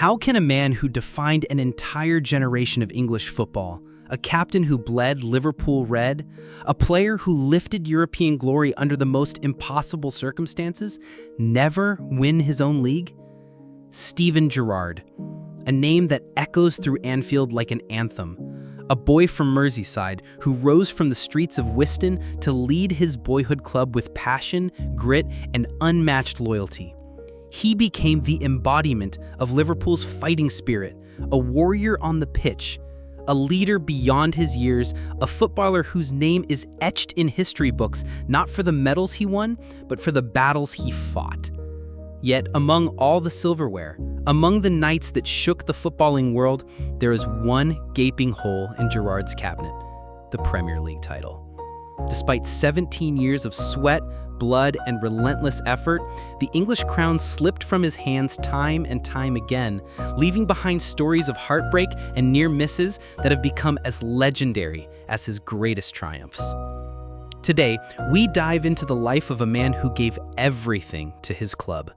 How can a man who defined an entire generation of English football, a captain who bled Liverpool red, a player who lifted European glory under the most impossible circumstances, never win his own league? Steven Gerrard, a name that echoes through Anfield like an anthem. A boy from Merseyside who rose from the streets of Wiston to lead his boyhood club with passion, grit, and unmatched loyalty. He became the embodiment of Liverpool's fighting spirit, a warrior on the pitch, a leader beyond his years, a footballer whose name is etched in history books not for the medals he won, but for the battles he fought. Yet among all the silverware, among the nights that shook the footballing world, there is one gaping hole in Gerrard's cabinet: the Premier League title. Despite 17 years of sweat, blood, and relentless effort, the English crown slipped from his hands time and time again, leaving behind stories of heartbreak and near misses that have become as legendary as his greatest triumphs. Today, we dive into the life of a man who gave everything to his club.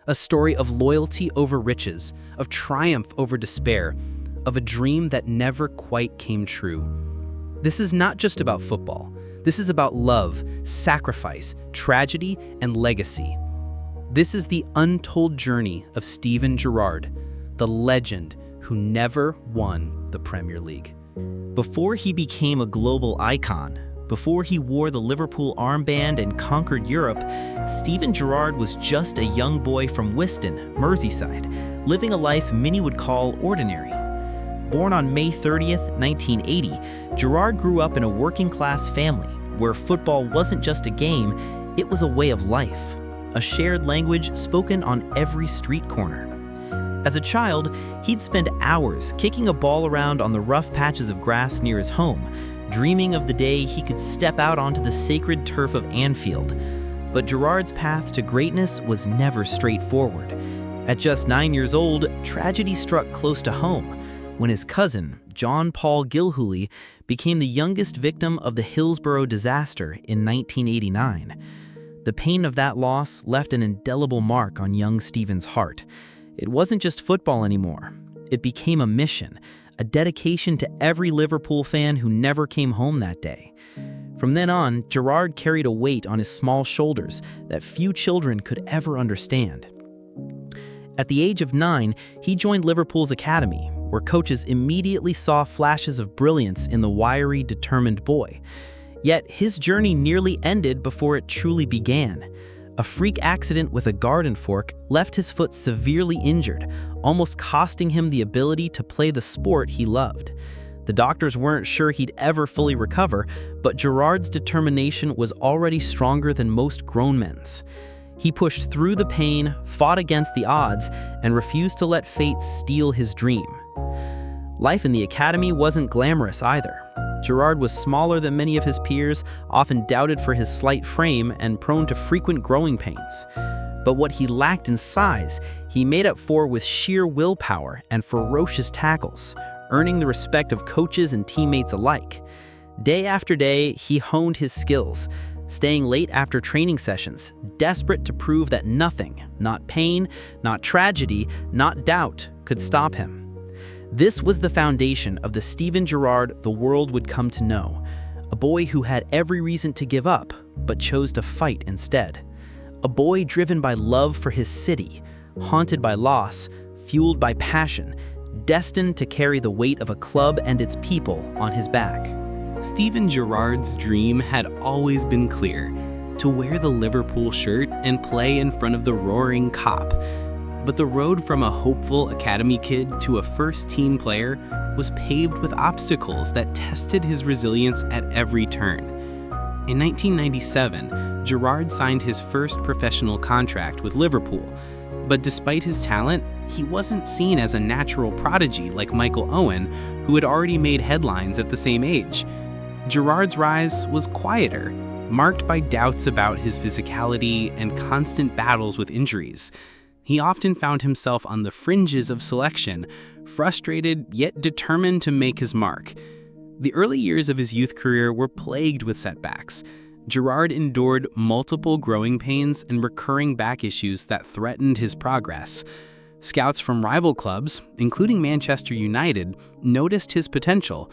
A story of loyalty over riches, of triumph over despair, of a dream that never quite came true. This is not just about football. This is about love, sacrifice, tragedy, and legacy. This is the untold journey of Steven Gerrard, the legend who never won the Premier League. Before he became a global icon, before he wore the Liverpool armband and conquered Europe, Steven Gerrard was just a young boy from Wiston, Merseyside, living a life many would call ordinary. Born on May 30th, 1980, Gerrard grew up in a working-class family where football wasn't just a game, it was a way of life, a shared language spoken on every street corner. As a child, he'd spend hours kicking a ball around on the rough patches of grass near his home, dreaming of the day he could step out onto the sacred turf of Anfield. But Gerrard's path to greatness was never straightforward. At just 9 years old, tragedy struck close to home when his cousin, John Paul Gilhooly, became the youngest victim of the Hillsborough disaster in 1989. The pain of that loss left an indelible mark on young Steven's heart. It wasn't just football anymore. It became a mission, a dedication to every Liverpool fan who never came home that day. From then on, Gerrard carried a weight on his small shoulders that few children could ever understand. At the age of 9, he joined Liverpool's academy, where coaches immediately saw flashes of brilliance in the wiry, determined boy. Yet his journey nearly ended before it truly began. A freak accident with a garden fork left his foot severely injured, almost costing him the ability to play the sport he loved. The doctors weren't sure he'd ever fully recover, but Gerrard's determination was already stronger than most grown men's. He pushed through the pain, fought against the odds, and refused to let fate steal his dream. Life in the academy wasn't glamorous either. Gerrard was smaller than many of his peers, often doubted for his slight frame, and prone to frequent growing pains. But what he lacked in size, he made up for with sheer willpower and ferocious tackles, earning the respect of coaches and teammates alike. Day after day, he honed his skills, staying late after training sessions, desperate to prove that nothing, not pain, not tragedy, not doubt, could stop him. This was the foundation of the Steven Gerrard the world would come to know, a boy who had every reason to give up, but chose to fight instead. A boy driven by love for his city, haunted by loss, fueled by passion, destined to carry the weight of a club and its people on his back. Steven Gerrard's dream had always been clear: to wear the Liverpool shirt and play in front of the roaring Kop. But the road from a hopeful academy kid to a first-team player was paved with obstacles that tested his resilience at every turn. In 1997, Gerrard signed his first professional contract with Liverpool, but despite his talent, he wasn't seen as a natural prodigy like Michael Owen, who had already made headlines at the same age. Gerrard's rise was quieter, marked by doubts about his physicality and constant battles with injuries. He often found himself on the fringes of selection, frustrated yet determined to make his mark. The early years of his youth career were plagued with setbacks. Gerrard endured multiple growing pains and recurring back issues that threatened his progress. Scouts from rival clubs, including Manchester United, noticed his potential,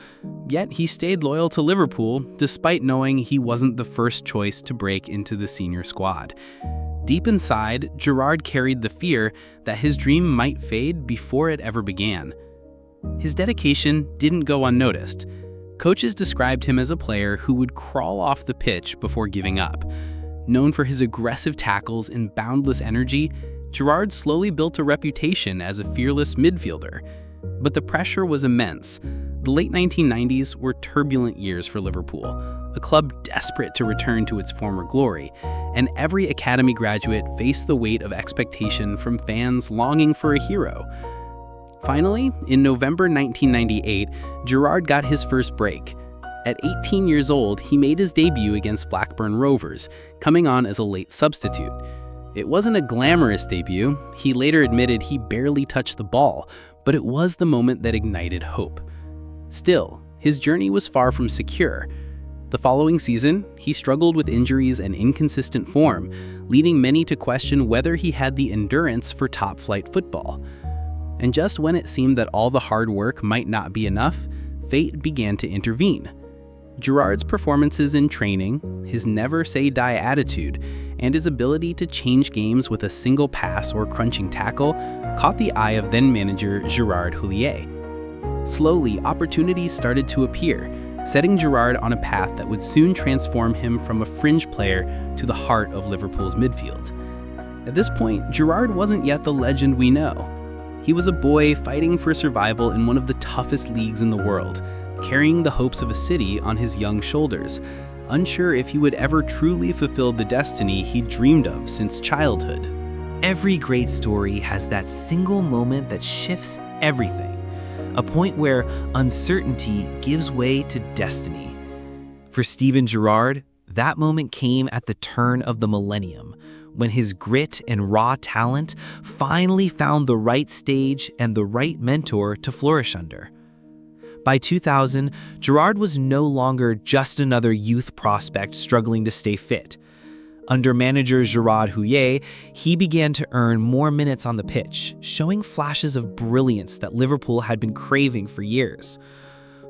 yet he stayed loyal to Liverpool despite knowing he wasn't the first choice to break into the senior squad. Deep inside, Gerrard carried the fear that his dream might fade before it ever began. His dedication didn't go unnoticed. Coaches described him as a player who would crawl off the pitch before giving up. Known for his aggressive tackles and boundless energy, Gerrard slowly built a reputation as a fearless midfielder. But the pressure was immense. The late 1990s were turbulent years for Liverpool, a club desperate to return to its former glory, and every academy graduate faced the weight of expectation from fans longing for a hero. Finally, in November 1998, Gerrard got his first break. At 18 years old, he made his debut against Blackburn Rovers, coming on as a late substitute. It wasn't a glamorous debut. He later admitted he barely touched the ball, but it was the moment that ignited hope. Still, his journey was far from secure. The following season, he struggled with injuries and inconsistent form, leading many to question whether he had the endurance for top-flight football. And just when it seemed that all the hard work might not be enough, fate began to intervene. Gerrard's performances in training, his never-say-die attitude, and his ability to change games with a single pass or crunching tackle caught the eye of then-manager Gerard Houllier. Slowly, opportunities started to appear, setting Gerrard on a path that would soon transform him from a fringe player to the heart of Liverpool's midfield. At this point, Gerrard wasn't yet the legend we know. He was a boy fighting for survival in one of the toughest leagues in the world, carrying the hopes of a city on his young shoulders, unsure if he would ever truly fulfill the destiny he dreamed of since childhood. Every great story has that single moment that shifts everything, a point where uncertainty gives way to destiny. For Steven Gerrard, that moment came at the turn of the millennium, when his grit and raw talent finally found the right stage and the right mentor to flourish under. By 2000, Gerrard was no longer just another youth prospect struggling to stay fit. Under manager Gerard Houllier, he began to earn more minutes on the pitch, showing flashes of brilliance that Liverpool had been craving for years.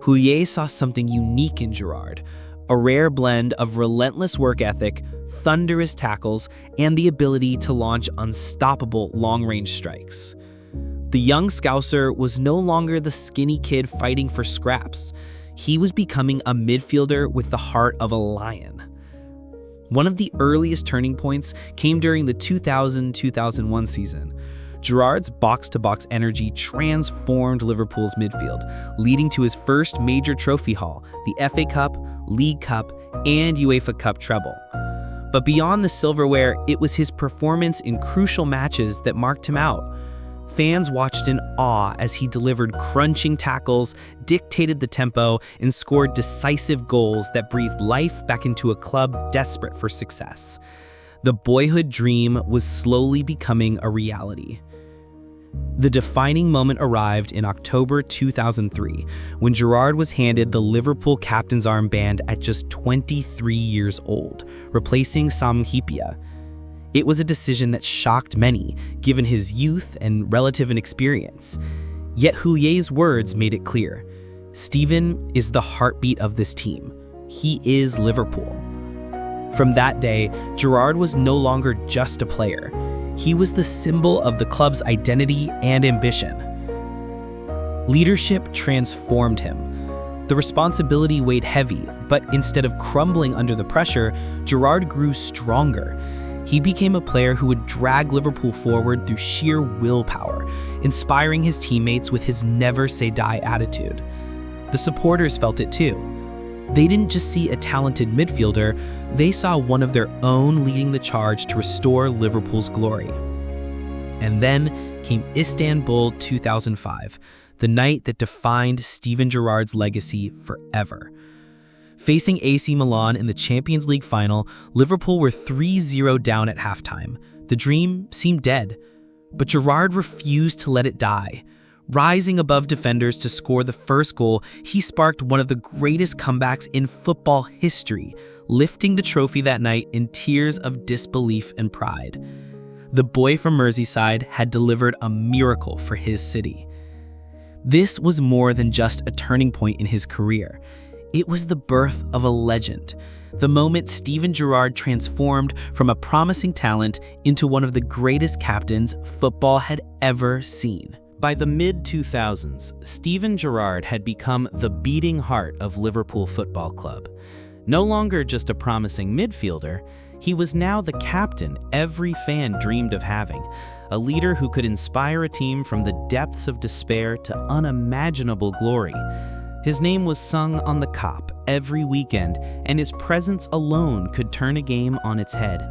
Houllier saw something unique in Gerrard, a rare blend of relentless work ethic, thunderous tackles, and the ability to launch unstoppable long-range strikes. The young Scouser was no longer the skinny kid fighting for scraps. He was becoming a midfielder with the heart of a lion. One of the earliest turning points came during the 2000-2001 season. Gerrard's box-to-box energy transformed Liverpool's midfield, leading to his first major trophy haul, the FA Cup, League Cup, and UEFA Cup treble. But beyond the silverware, it was his performance in crucial matches that marked him out. Fans watched in awe as he delivered crunching tackles, dictated the tempo, and scored decisive goals that breathed life back into a club desperate for success. The boyhood dream was slowly becoming a reality. The defining moment arrived in October 2003, when Gerrard was handed the Liverpool captain's armband at just 23 years old, replacing Sam Hyypiä. It was a decision that shocked many, given his youth and relative inexperience. Yet Houlier's words made it clear. Steven is the heartbeat of this team. He is Liverpool. From that day, Gerrard was no longer just a player. He was the symbol of the club's identity and ambition. Leadership transformed him. The responsibility weighed heavy, but instead of crumbling under the pressure, Gerrard grew stronger. He became a player who would drag Liverpool forward through sheer willpower, inspiring his teammates with his never-say-die attitude. The supporters felt it too. They didn't just see a talented midfielder, they saw one of their own leading the charge to restore Liverpool's glory. And then came Istanbul 2005, the night that defined Steven Gerrard's legacy forever. Facing AC Milan in the Champions League final, Liverpool were 3-0 down at halftime. The dream seemed dead, but Gerrard refused to let it die. Rising above defenders to score the first goal, he sparked one of the greatest comebacks in football history, lifting the trophy that night in tears of disbelief and pride. the boy from Merseyside had delivered a miracle for his city. This was more than just a turning point in his career. It was the birth of a legend, the moment Steven Gerrard transformed from a promising talent into one of the greatest captains football had ever seen. By the mid-2000s, Steven Gerrard had become the beating heart of Liverpool Football Club. No longer just a promising midfielder, he was now the captain every fan dreamed of having, a leader who could inspire a team from the depths of despair to unimaginable glory. His name was sung on the cop every weekend, and his presence alone could turn a game on its head.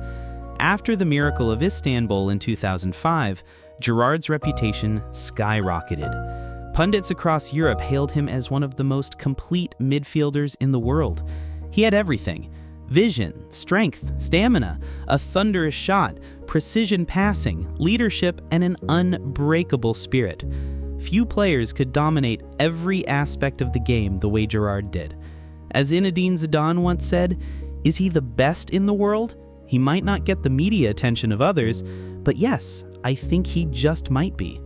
After the miracle of Istanbul in 2005, Gerrard's reputation skyrocketed. Pundits across Europe hailed him as one of the most complete midfielders in the world. He had everything: vision, strength, stamina, a thunderous shot, precision passing, leadership, and an unbreakable spirit. Few players could dominate every aspect of the game the way Gerrard did. As Zinedine Zidane once said, "Is he the best in the world? He might not get the media attention of others, but yes, I think he just might be."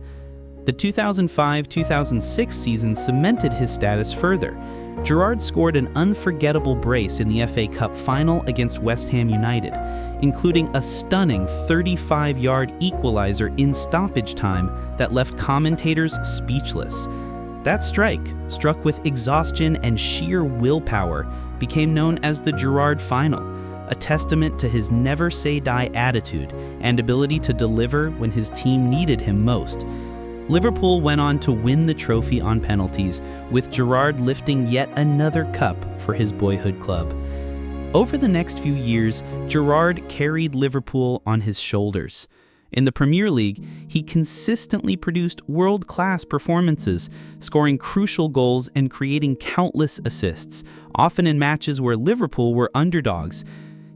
The 2005-2006 season cemented his status further. Gerrard scored an unforgettable brace in the FA Cup final against West Ham United, including a stunning 35-yard equalizer in stoppage time that left commentators speechless. That strike, struck with exhaustion and sheer willpower, became known as the Gerrard Final, a testament to his never-say-die attitude and ability to deliver when his team needed him most. Liverpool went on to win the trophy on penalties, with Gerrard lifting yet another cup for his boyhood club. Over the next few years, Gerrard carried Liverpool on his shoulders. In the Premier League, he consistently produced world-class performances, scoring crucial goals and creating countless assists, often in matches where Liverpool were underdogs.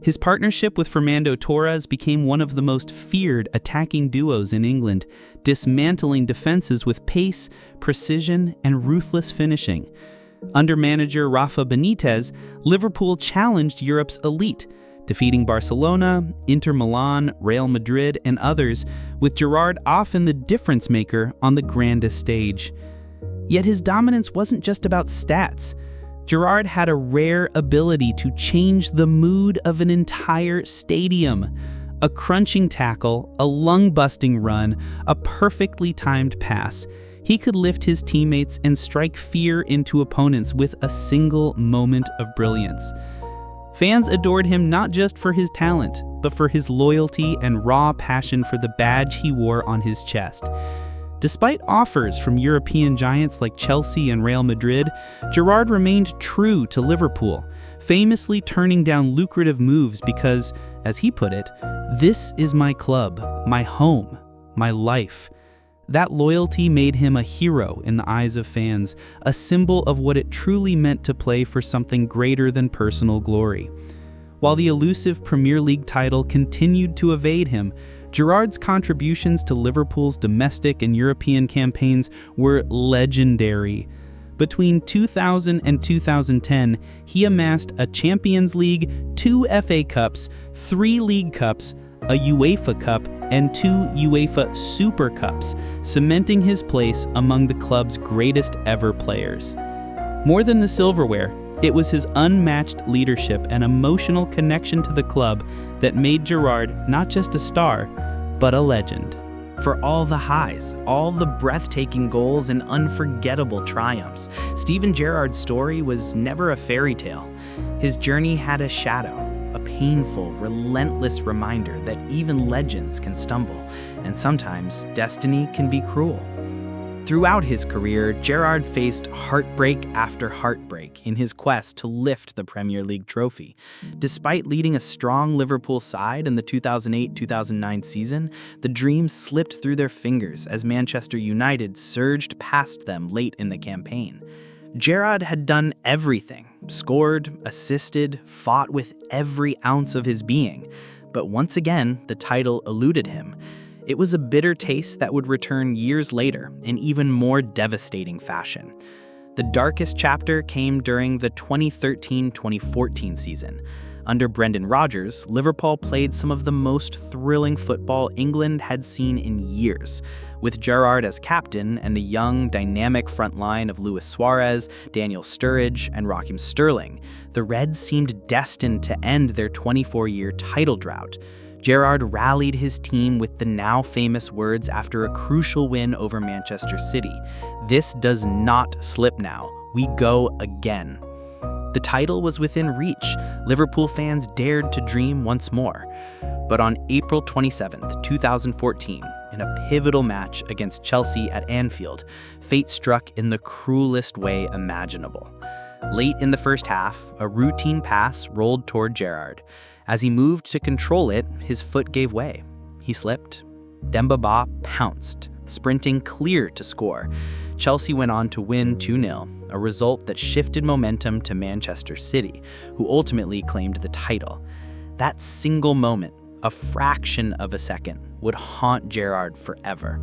His partnership with Fernando Torres became one of the most feared attacking duos in England, dismantling defenses with pace, precision, and ruthless finishing. Under manager Rafa Benitez, Liverpool challenged Europe's elite, defeating Barcelona, Inter Milan, Real Madrid, and others, with Gerrard often the difference maker on the grandest stage. Yet his dominance wasn't just about stats. Gerrard had a rare ability to change the mood of an entire stadium. A crunching tackle, a lung-busting run, a perfectly timed pass. He could lift his teammates and strike fear into opponents with a single moment of brilliance. Fans adored him not just for his talent, but for his loyalty and raw passion for the badge he wore on his chest. Despite offers from European giants like Chelsea and Real Madrid, Gerrard remained true to Liverpool, famously turning down lucrative moves because, as he put it, "This is my club, my home, my life." That loyalty made him a hero in the eyes of fans, a symbol of what it truly meant to play for something greater than personal glory. While the elusive Premier League title continued to evade him, Gerrard's contributions to Liverpool's domestic and European campaigns were legendary. Between 2000 and 2010, he amassed a Champions League, 2 FA Cups, 3 League Cups, a UEFA Cup, and 2 UEFA Super Cups, cementing his place among the club's greatest ever players. More than the silverware, it was his unmatched leadership and emotional connection to the club that made Gerrard not just a star, but a legend. For all the highs, all the breathtaking goals and unforgettable triumphs, Steven Gerrard's story was never a fairy tale. His journey had a shadow, a painful, relentless reminder that even legends can stumble, and sometimes destiny can be cruel. Throughout his career, Gerrard faced heartbreak after heartbreak in his quest to lift the Premier League trophy. Despite leading a strong Liverpool side in the 2008-2009 season, the dream slipped through their fingers as Manchester United surged past them late in the campaign. Gerrard had done everything, scored, assisted, fought with every ounce of his being, but once again, the title eluded him. It was a bitter taste that would return years later in even more devastating fashion. The darkest chapter came during the 2013-2014 season. Under Brendan Rodgers, Liverpool played some of the most thrilling football England had seen in years. With Gerrard as captain and a young, dynamic front line of Luis Suarez, Daniel Sturridge, and Raheem Sterling, the Reds seemed destined to end their 24-year title drought. Gerrard rallied his team with the now famous words after a crucial win over Manchester City: "This does not slip now. We go again." The title was within reach. Liverpool fans dared to dream once more. But on April 27, 2014, in a pivotal match against Chelsea at Anfield, fate struck in the cruelest way imaginable. Late in the first half, a routine pass rolled toward Gerrard. As he moved to control it, his foot gave way. He slipped. Demba Ba pounced, sprinting clear to score. Chelsea went on to win 2-0, a result that shifted momentum to Manchester City, who ultimately claimed the title. That single moment, a fraction of a second, would haunt Gerrard forever.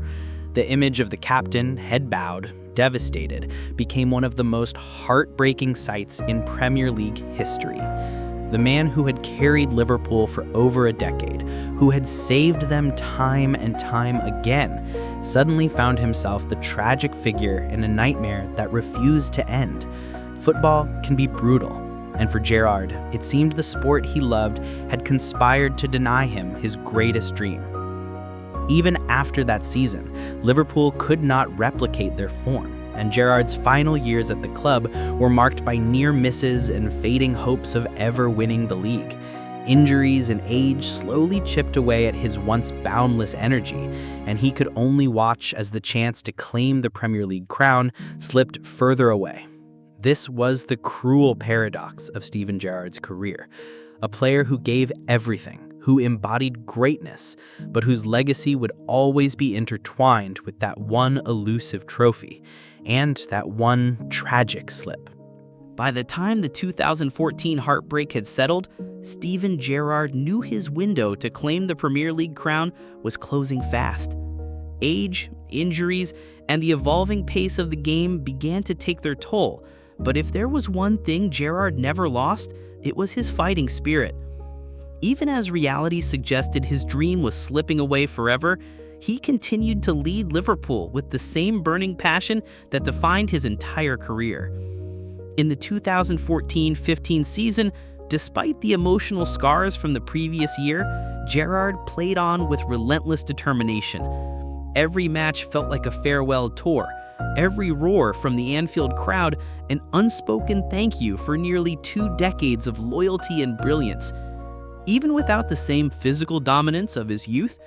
The image of the captain, head bowed, devastated, became one of the most heartbreaking sights in Premier League history. The man who had carried Liverpool for over a decade, who had saved them time and time again, suddenly found himself the tragic figure in a nightmare that refused to end. Football can be brutal, and for Gerrard, it seemed the sport he loved had conspired to deny him his greatest dream. Even after that season, Liverpool could not replicate their form, and Gerrard's final years at the club were marked by near misses and fading hopes of ever winning the league. Injuries and age slowly chipped away at his once boundless energy, and he could only watch as the chance to claim the Premier League crown slipped further away. This was the cruel paradox of Steven Gerrard's career. A player who gave everything, who embodied greatness, but whose legacy would always be intertwined with that one elusive trophy and that one tragic slip. By the time the 2014 heartbreak had settled, Steven Gerrard knew his window to claim the Premier League crown was closing fast. Age, injuries, and the evolving pace of the game began to take their toll, but if there was one thing Gerrard never lost, it was his fighting spirit. Even as reality suggested his dream was slipping away forever, he continued to lead Liverpool with the same burning passion that defined his entire career. In the 2014-15 season, despite the emotional scars from the previous year, Gerrard played on with relentless determination. Every match felt like a farewell tour. Every roar from the Anfield crowd, an unspoken thank you for nearly 2 decades of loyalty and brilliance. Even without the same physical dominance of his youth,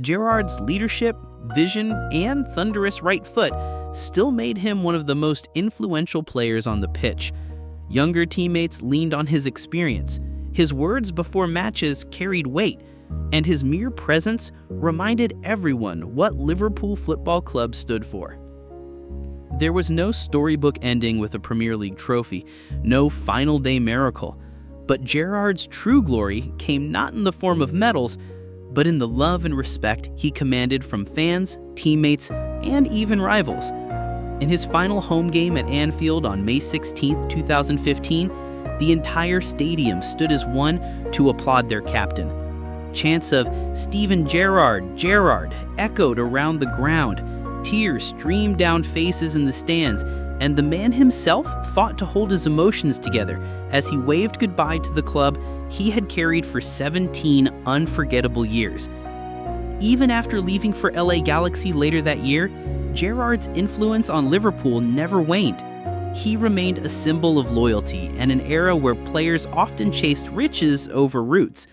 Gerrard's leadership, vision, and thunderous right foot still made him one of the most influential players on the pitch. Younger teammates leaned on his experience. His words before matches carried weight, and his mere presence reminded everyone what Liverpool Football Club stood for. There was no storybook ending with a Premier League trophy, no final day miracle. But Gerrard's true glory came not in the form of medals, but in the love and respect he commanded from fans, teammates, and even rivals. In his final home game at Anfield on May 16, 2015, the entire stadium stood as one to applaud their captain. Chants of "Steven Gerrard, Gerrard" echoed around the ground. Tears streamed down faces in the stands, and the man himself fought to hold his emotions together as he waved goodbye to the club he had carried for 17 unforgettable years. Even after leaving for LA Galaxy later that year, Gerrard's influence on Liverpool never waned. He remained a symbol of loyalty in an era where players often chased riches over roots.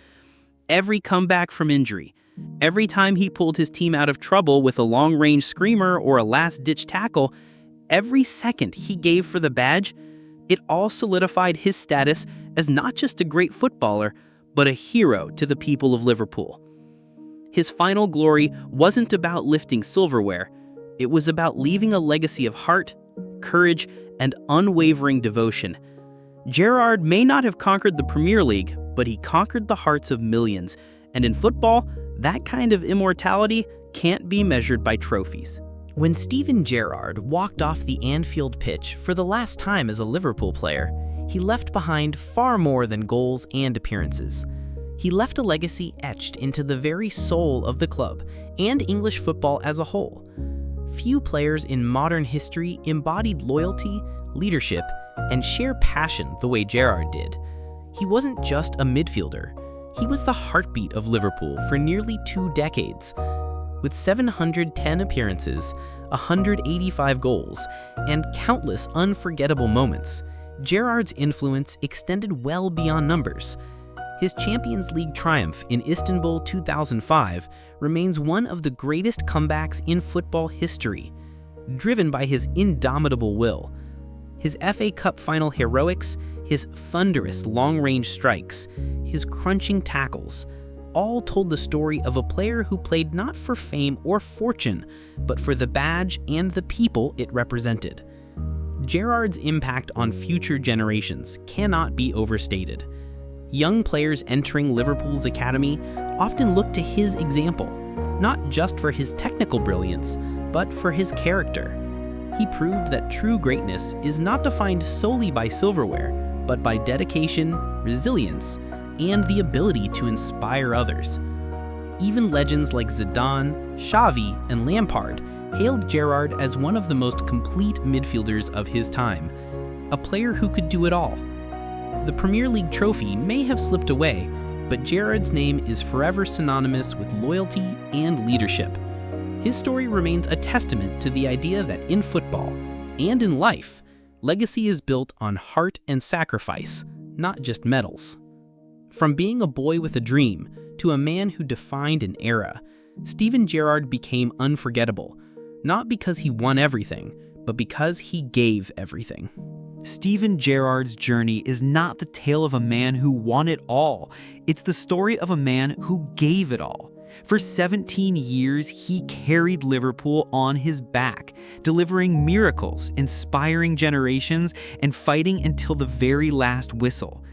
Every comeback from injury, every time he pulled his team out of trouble with a long-range screamer or a last-ditch tackle, every second he gave for the badge, it all solidified his status as not just a great footballer, but a hero to the people of Liverpool. His final glory wasn't about lifting silverware. It was about leaving a legacy of heart, courage, and unwavering devotion. Gerrard may not have conquered the Premier League, but he conquered the hearts of millions. And in football, that kind of immortality can't be measured by trophies. When Steven Gerrard walked off the Anfield pitch for the last time as a Liverpool player, he left behind far more than goals and appearances. He left a legacy etched into the very soul of the club and English football as a whole. Few players in modern history embodied loyalty, leadership, and sheer passion the way Gerrard did. He wasn't just a midfielder. He was the heartbeat of Liverpool for nearly 2 decades. With 710 appearances, 185 goals, and countless unforgettable moments, Gerrard's influence extended well beyond numbers. His Champions League triumph in Istanbul 2005 remains one of the greatest comebacks in football history, driven by his indomitable will. His FA Cup final heroics, his thunderous long-range strikes, his crunching tackles, all told the story of a player who played not for fame or fortune, but for the badge and the people it represented. Gerrard's impact on future generations cannot be overstated. Young players entering Liverpool's academy often look to his example, not just for his technical brilliance, but for his character. He proved that true greatness is not defined solely by silverware, but by dedication, resilience, and the ability to inspire others. Even legends like Zidane, Xavi, and Lampard hailed Gerrard as one of the most complete midfielders of his time, a player who could do it all. The Premier League trophy may have slipped away, but Gerrard's name is forever synonymous with loyalty and leadership. His story remains a testament to the idea that in football, and in life, legacy is built on heart and sacrifice, not just medals. From being a boy with a dream to a man who defined an era, Steven Gerrard became unforgettable, not because he won everything, but because he gave everything. Steven Gerrard's journey is not the tale of a man who won it all. It's the story of a man who gave it all. For 17 years, he carried Liverpool on his back, delivering miracles, inspiring generations, and fighting until the very last whistle.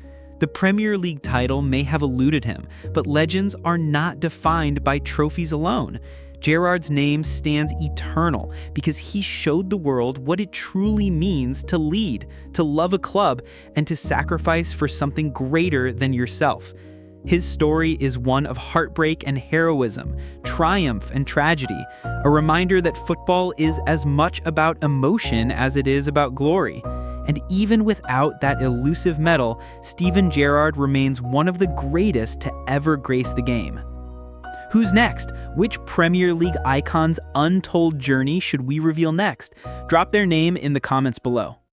The Premier League title may have eluded him, but legends are not defined by trophies alone. Gerrard's name stands eternal because he showed the world what it truly means to lead, to love a club, and to sacrifice for something greater than yourself. His story is one of heartbreak and heroism, triumph and tragedy, a reminder that football is as much about emotion as it is about glory. And even without that elusive medal, Steven Gerrard remains one of the greatest to ever grace the game. Who's next? Which Premier League icon's untold journey should we reveal next? Drop their name in the comments below.